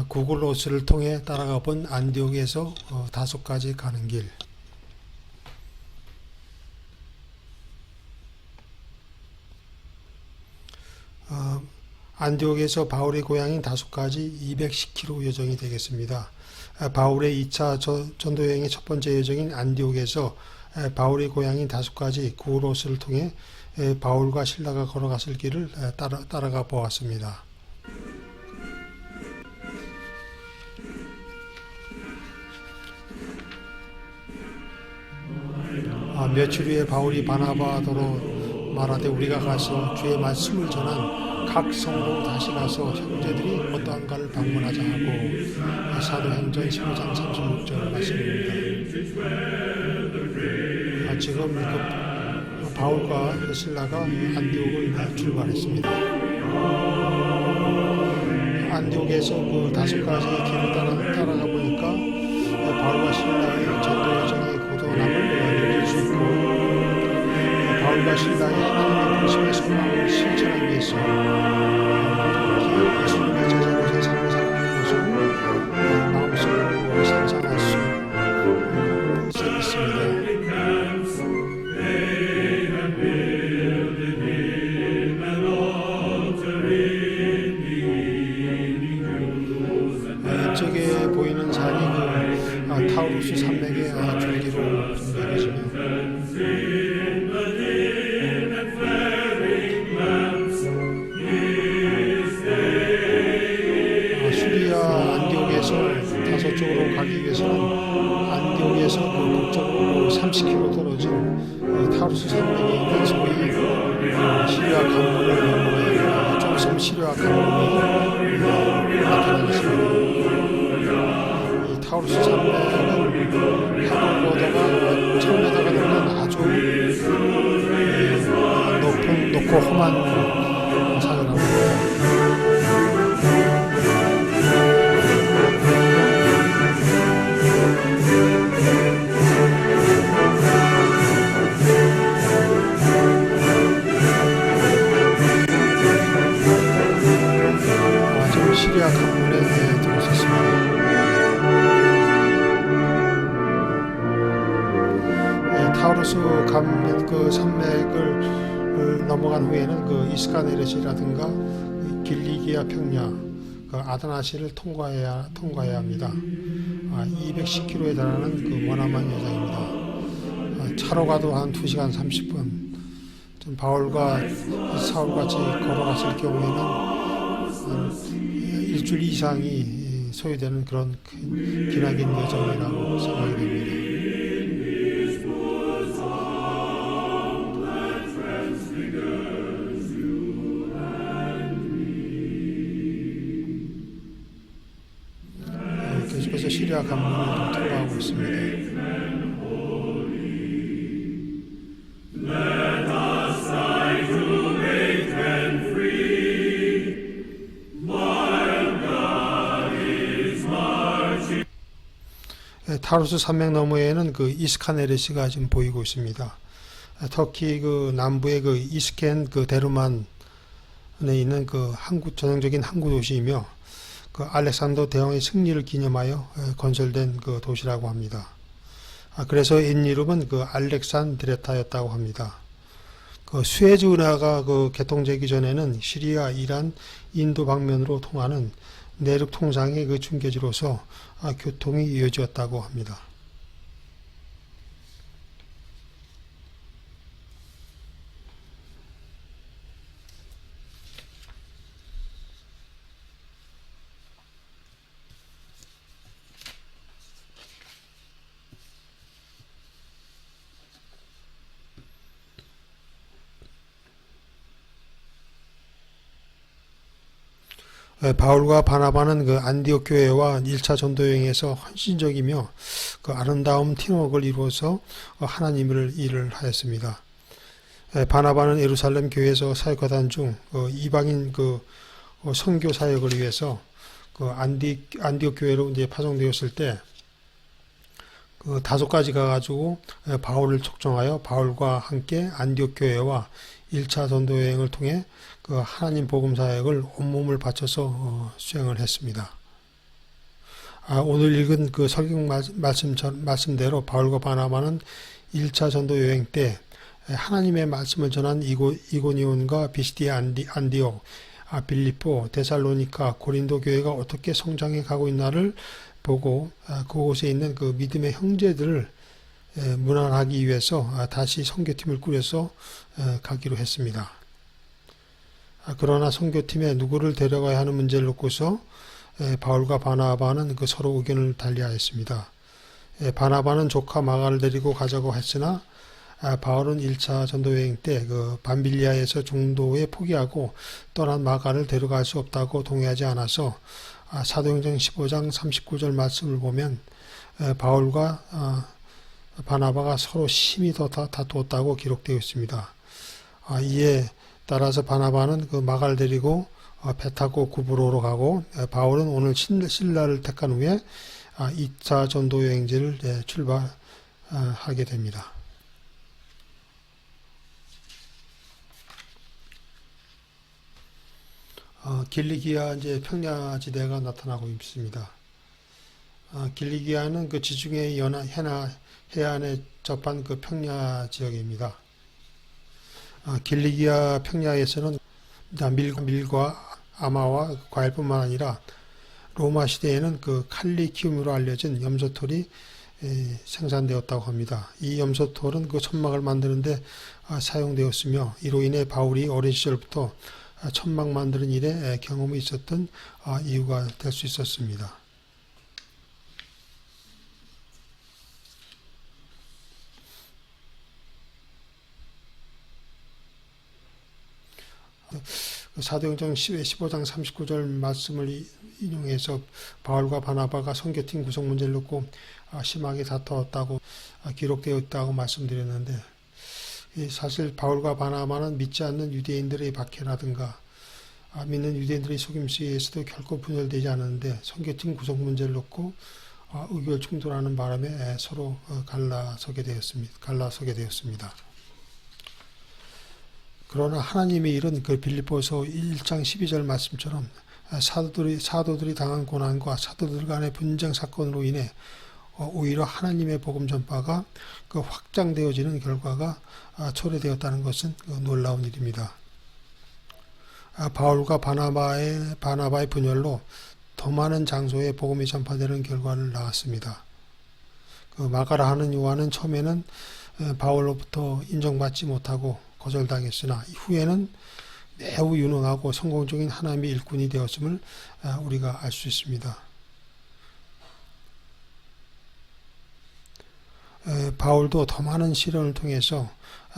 구글 어스를 통해 따라가 본 안디옥에서 다소까지 가는 길. 안디옥에서 바울의 고향인 다소까지 210km 여정이 되겠습니다. 바울의 2차 전도 여행의 첫 번째 여정인 안디옥에서 바울의 고향인 다소까지 구글 어스를 통해 바울과 실라가 걸어갔을 길을 따라가 보았습니다. 며칠 후에 바울이 바나바더러 말하되 우리가 가서 주의 말씀을 전한 각 성으로 다시 가서 형제들이 어떠한가를 방문하자 하고 사도행전 15장 36절 말씀입니다. 지금 바울과 실라가 안디옥을 출발했습니다. 안디옥에서 그 다소까지 길을 따라가 보니까 바울과 실라의 전도 여정의 고단함을 느낄 수 있고 바울과 실라의 하나님의 부르심의 소망을 실천하기 위해서 예수님의 제자로서의 삶을 살아가는 모습을 마음속으로 상상할 수 있습니다. 이쪽에 보이는 산이 타우루스 산맥의 줄기로 여겨지며 시리아 안디옥에서 다소 쪽으로 가기 위해서는 안디옥에서 북쪽으로 30km 떨어진 타우루스 산맥에 있는 소위 시리아 강물을 넘어야 좀 있으면 시리아 강물이 나타나겠습니다. 타우루스 산맥은 하늘보다가 1000m가 넘는 아주 높고 험한 산이라고 합니다. 지금 시리아 강물에 들어섰습니다. 타우루스 그 산맥을 넘어간 후에는 그 이스카네르시라든가 길리기아 평야, 그 아드나시를 통과해야 합니다. 210km에 달하는 그 머나먼 여정입니다. 차로 가도 한 2시간 30분. 바울과 사울같이 걸어갔을 경우에는 한 일주일 이상이 소요되는 그런 기나긴 여정이라고 생각이 됩니다. 계속해서 시리아 강물을 통과하고 있습니다. 타우루스 산맥 너머에는 그 이스카네르시가 지금 보이고 있습니다. 터키 그 남부의 그 이스켄 그 데르만에 있는 그 전형적인 항구 도시이며 그 알렉산더 대왕의 승리를 기념하여 건설된 그 도시라고 합니다. 그래서 옛 이름은 그 알렉산드레타였다고 합니다. 그 수에즈 운하가 그 개통되기 전에는 시리아, 이란, 인도 방면으로 통하는 내륙 통상의 그 중계지로서 교통이 이어졌다고 합니다. 바울과 바나바는 그 안디옥 교회와 1차 전도 여행에서 헌신적이며 그 아름다운 팀워크를 이루어서 하나님을 일을 하였습니다. 바나바는 예루살렘 교회에서 사역하던 중 이방인 그 선교 사역을 위해서 그 안디옥 교회로 이제 파송되었을 때 그 다소까지 가가지고 바울을 촉정하여 바울과 함께 안디옥 교회와 1차 전도 여행을 통해 그 하나님 복음 사역을 온몸을 바쳐서 수행을 했습니다. 오늘 읽은 그 설경 말씀대로 바울과 바나바는 1차 전도 여행 때 하나님의 말씀을 전한 이고니온과 비시디아 안디옥, 빌립보, 데살로니카, 고린도 교회가 어떻게 성장해 가고 있나를 보고 그곳에 있는 그 믿음의 형제들을 문안하기 위해서 다시 선교팀을 꾸려서 가기로 했습니다. 그러나 선교팀에 누구를 데려가야 하는 문제를 놓고서 바울과 바나바는 그 서로 의견을 달리하였습니다. 바나바는 조카 마가를 데리고 가자고 했으나 바울은 1차 전도여행 때 그 밤빌리아에서 중도에 포기하고 떠난 마가를 데려갈 수 없다고 동의하지 않아서 사도행전 15장 39절 말씀을 보면 바울과 바나바가 서로 심히 더 다투었다고 기록되어 있습니다. 이에 따라서 바나바는 그 마가를 데리고 배 타고 구브로로 가고 바울은 오늘 신라를 택한 후에 2차 전도 여행지를 출발하게 됩니다. 길리기아 이제 평야지대가 나타나고 있습니다. 길리기아는 그 지중해 해안에 접한 그 평야 지역입니다. 길리기아 평야에서는 밀과 아마와 과일뿐만 아니라 로마 시대에는 그 칼리키움으로 알려진 염소털이 생산되었다고 합니다. 이 염소털은 그 천막을 만드는데 사용되었으며 이로 인해 바울이 어린 시절부터 천막 만드는 일에 경험이 있었던 이유가 될 수 있었습니다. 사도행전 15장 39절 말씀을 인용해서 바울과 바나바가 선교팀 구성 문제를 놓고 심하게 다투었다고 기록되어 있다고 말씀드렸는데, 사실 바울과 바나바는 믿지 않는 유대인들의 박해라든가 믿는 유대인들의 속임수에 의해서도 결코 분열되지 않았는데 선교팀 구성 문제를 놓고 의견 충돌하는 바람에 서로 갈라서게 되었습니다. 그러나 하나님의 일은 그 빌립보서 1장 12절 말씀처럼 사도들이 당한 고난과 사도들 간의 분쟁 사건으로 인해 오히려 하나님의 복음 전파가 그 확장되어지는 결과가 초래되었다는 것은 놀라운 일입니다. 바울과 바나바의 분열로 더 많은 장소에 복음이 전파되는 결과를 낳았습니다. 그 마가라 하는 요한은 처음에는 바울로부터 인정받지 못하고 거절당했으나 후에는 매우 유능하고 성공적인 하나님의 일꾼이 되었음을 우리가 알 수 있습니다. 바울도 더 많은 시련을 통해서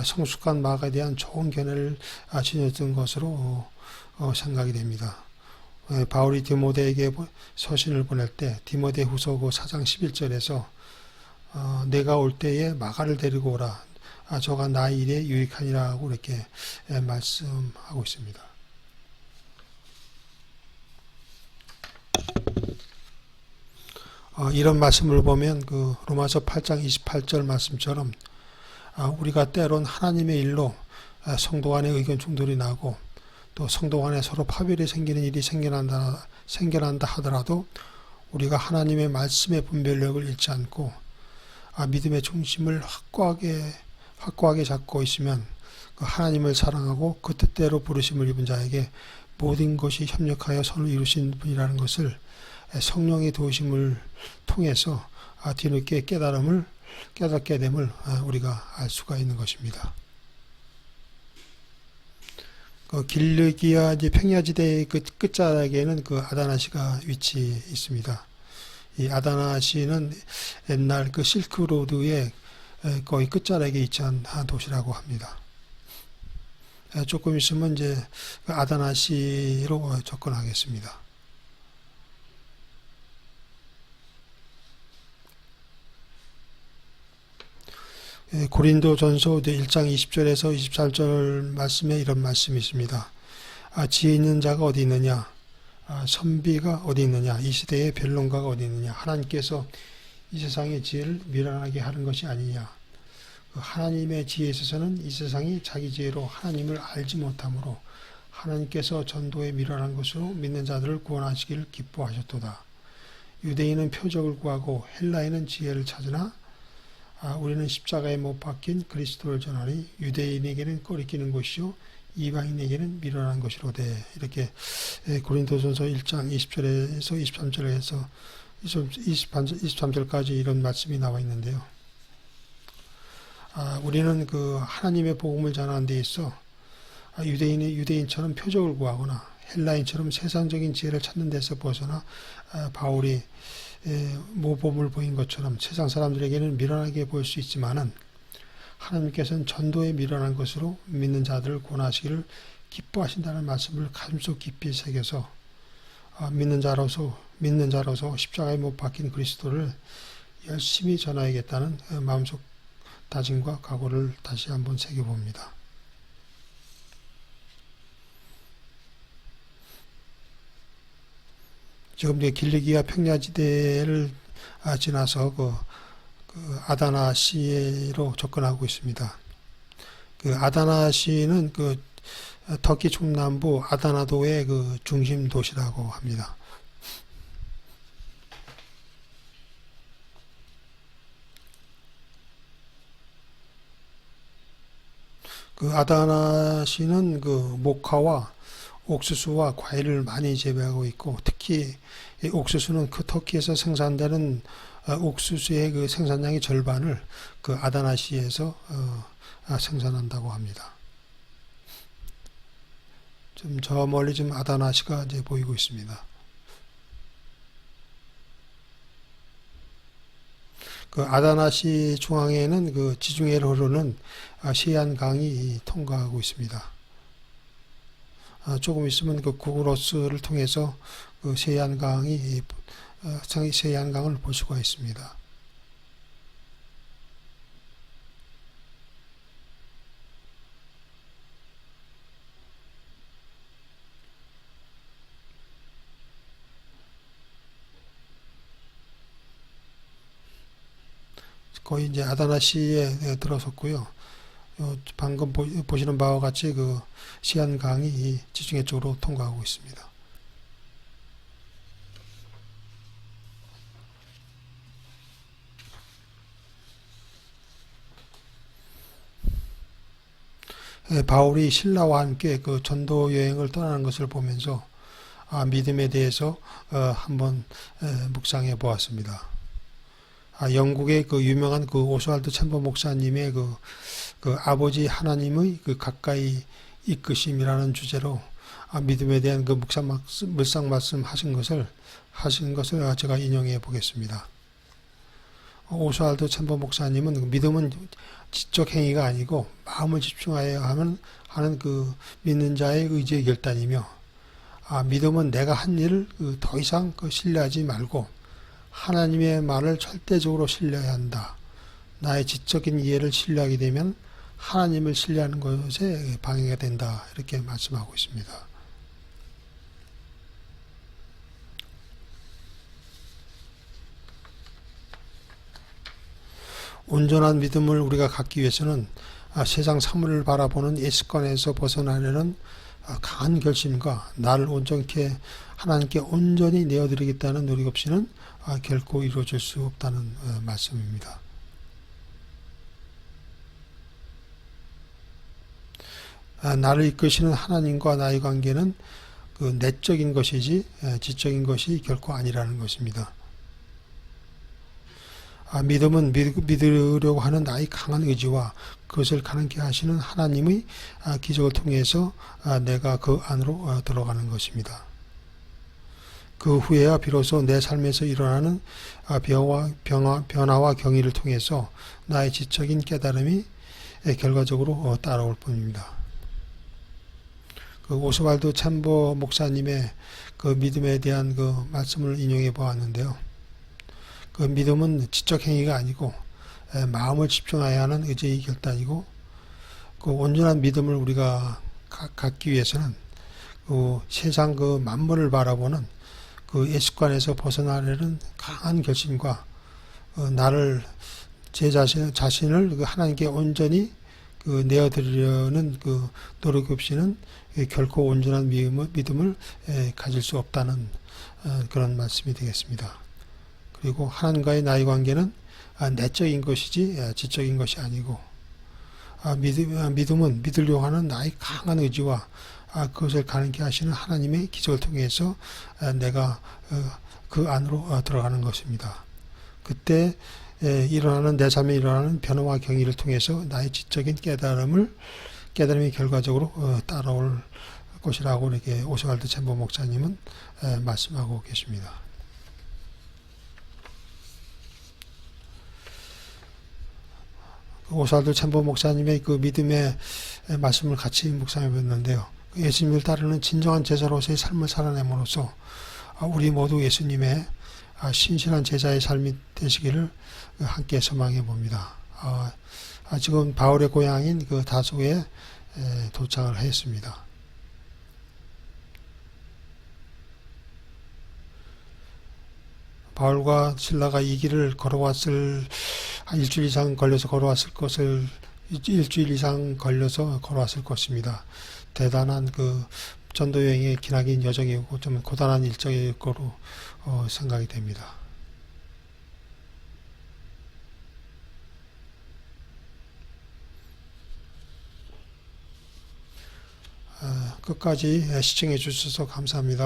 성숙한 마가에 대한 좋은 견해를 지녔던 것으로 생각이 됩니다. 바울이 디모데에게 서신을 보낼 때 디모데후서 4장 11절에서 내가 올 때에 마가를 데리고 오라. 저가 나의 일에 유익하니라고 이렇게 말씀하고 있습니다. 이런 말씀을 보면 그 로마서 8장 28절 말씀처럼 우리가 때론 하나님의 일로 성도 간의 의견 충돌이 나고 또 성도 간에 서로 파별이 생기는 일이 생겨난다 하더라도 우리가 하나님의 말씀의 분별력을 잃지 않고 믿음의 중심을 확고하게 잡고 있으면 그 하나님을 사랑하고 그 뜻대로 부르심을 입은 자에게 모든 것이 협력하여 선을 이루신 분이라는 것을 성령의 도우심을 통해서 뒤늦게 깨닫게 됨을 우리가 알 수가 있는 것입니다. 그 길르기아 평야지대의 그 끝자락에는 그 아다나시가 위치해 있습니다. 이 아다나시는 옛날 그 실크로드의 거의 끝자락에 위치한 도시라고 합니다. 조금 있으면 이제 아다나시로 접근하겠습니다. 고린도전서 1장 20절에서 24절 말씀에 이런 말씀이 있습니다. 지혜 있는 자가 어디 있느냐? 선비가 어디 있느냐? 이 시대의 변론가가 어디 있느냐? 하나님께서 이 세상의 지혜를 미련하게 하는 것이 아니냐? 하나님의 지혜에 있어서는 이 세상이 자기 지혜로 하나님을 알지 못하므로 하나님께서 전도에 미련한 것으로 믿는 자들을 구원하시기를 기뻐하셨도다. 유대인은 표적을 구하고 헬라인은 지혜를 찾으나 우리는 십자가에 못 박힌 그리스도를 전하니 유대인에게는 꺼리끼는 것이요 이방인에게는 미련한 것이로되. 이렇게 고린도전서 1장 20절에서 23절에서 23절까지 이런 말씀이 나와 있는데요. 우리는 그 하나님의 복음을 전하는 데 있어 유대인처럼 표적을 구하거나 헬라인처럼 세상적인 지혜를 찾는 데서 벗어나 바울이 모범을 보인 것처럼 세상 사람들에게는 미련하게 보일 수 있지만은 하나님께서는 전도에 미련한 것으로 믿는 자들을 권하시기를 기뻐하신다는 말씀을 가슴속 깊이 새겨서 믿는 자로서 십자가에 못 박힌 그리스도를 열심히 전하야겠다는 마음속 다짐과 각오를 다시 한번 새겨봅니다. 지금 길리기아 평야지대를 지나서 그 아다나시로 접근하고 있습니다. 그 아다나시는 그 터키 중남부 아다나도의 그 중심 도시라고 합니다. 그 아다나시는 그 모카와 옥수수와 과일을 많이 재배하고 있고, 특히 이 옥수수는 그 터키에서 생산되는 옥수수의 그 생산량의 절반을 그 아다나시에서 생산한다고 합니다. 좀 저 멀리 좀 아다나시가 이제 보이고 있습니다. 그 아다나시 중앙에는 그 지중해를 흐르는 시안강이 통과하고 있습니다. 조금 있으면 그 구글어스를 통해서 그 세안강을 볼 수가 있습니다. 거의 이제 아다나시에 들어섰고요. 방금 보시는 바와 같이 그 시안강이 지중해 쪽으로 통과하고 있습니다. 바울이 신라와 함께 그 전도 여행을 떠나는 것을 보면서 믿음에 대해서 한번 묵상해 보았습니다. 영국의 그 유명한 그 오스왈드 챔버 목사님의 그 아버지 하나님의 그 가까이 이끄심이라는 주제로 믿음에 대한 그 묵상 말씀 하신 것을 제가 인용해 보겠습니다. 오스왈드 챔버 목사님은 믿음은 지적 행위가 아니고 마음을 집중하여야 하는 그 믿는 자의 의지의 결단이며, 믿음은 내가 한 일을 더 이상 신뢰하지 말고 하나님의 말을 절대적으로 신뢰해야 한다. 나의 지적인 이해를 신뢰하게 되면 하나님을 신뢰하는 것에 방해가 된다. 이렇게 말씀하고 있습니다. 온전한 믿음을 우리가 갖기 위해서는 세상 사물을 바라보는 이 습관에서 벗어나려는 강한 결심과 나를 온전케 하나님께 온전히 내어드리겠다는 노력 없이는 결코 이루어질 수 없다는 말씀입니다. 나를 이끄시는 하나님과 나의 관계는 그 내적인 것이지 지적인 것이 결코 아니라는 것입니다. 믿음은 믿으려고 하는 나의 강한 의지와 그것을 가능케 하시는 하나님의 기적을 통해서 내가 그 안으로 들어가는 것입니다. 그 후에야 비로소 내 삶에서 일어나는 변화와 경의를 통해서 나의 지적인 깨달음이 결과적으로 따라올 뿐입니다. 그 오스왈드 챔버 목사님의 그 믿음에 대한 그 말씀을 인용해 보았는데요. 그 믿음은 지적 행위가 아니고 마음을 집중해야 하는 의지의 결단이고, 그 온전한 믿음을 우리가 갖기 위해서는 그 세상 그 만물을 바라보는 그 예습관에서 벗어나려는 강한 결심과 나를 제 자신을 하나님께 온전히 내어드리려는 그 노력 없이는 결코 온전한 믿음을 가질 수 없다는 그런 말씀이 되겠습니다. 그리고 하나님과의 나의 관계는 내적인 것이지 지적인 것이 아니고, 믿음은 믿으려고 하는 나의 강한 의지와 그것을 가능케 하시는 하나님의 기적을 통해서 내가 그 안으로 들어가는 것입니다. 그때 일어나는 내 삶에 일어나는 변화와 경의를 통해서 나의 지적인 깨달음이 결과적으로 따라올 것이라고 이렇게 오스왈드 챔버 목사님은 말씀하고 계십니다. 오스왈드 챔버 목사님의 그 믿음의 말씀을 같이 묵상해 봤는데요. 예수님을 따르는 진정한 제자로서의 삶을 살아냄으로써 우리 모두 예수님의 신실한 제자의 삶이 되시기를 함께 소망해 봅니다. 지금 바울의 고향인 그 다소에 도착을 했습니다. 바울과 실라가 이 길을 걸어왔을 일주일 이상 걸려서 걸어왔을 것입니다. 대단한 그 전도 여행의 기나긴 여정이고 좀 고단한 일정일 거로 생각이 됩니다. 끝까지 시청해 주셔서 감사합니다.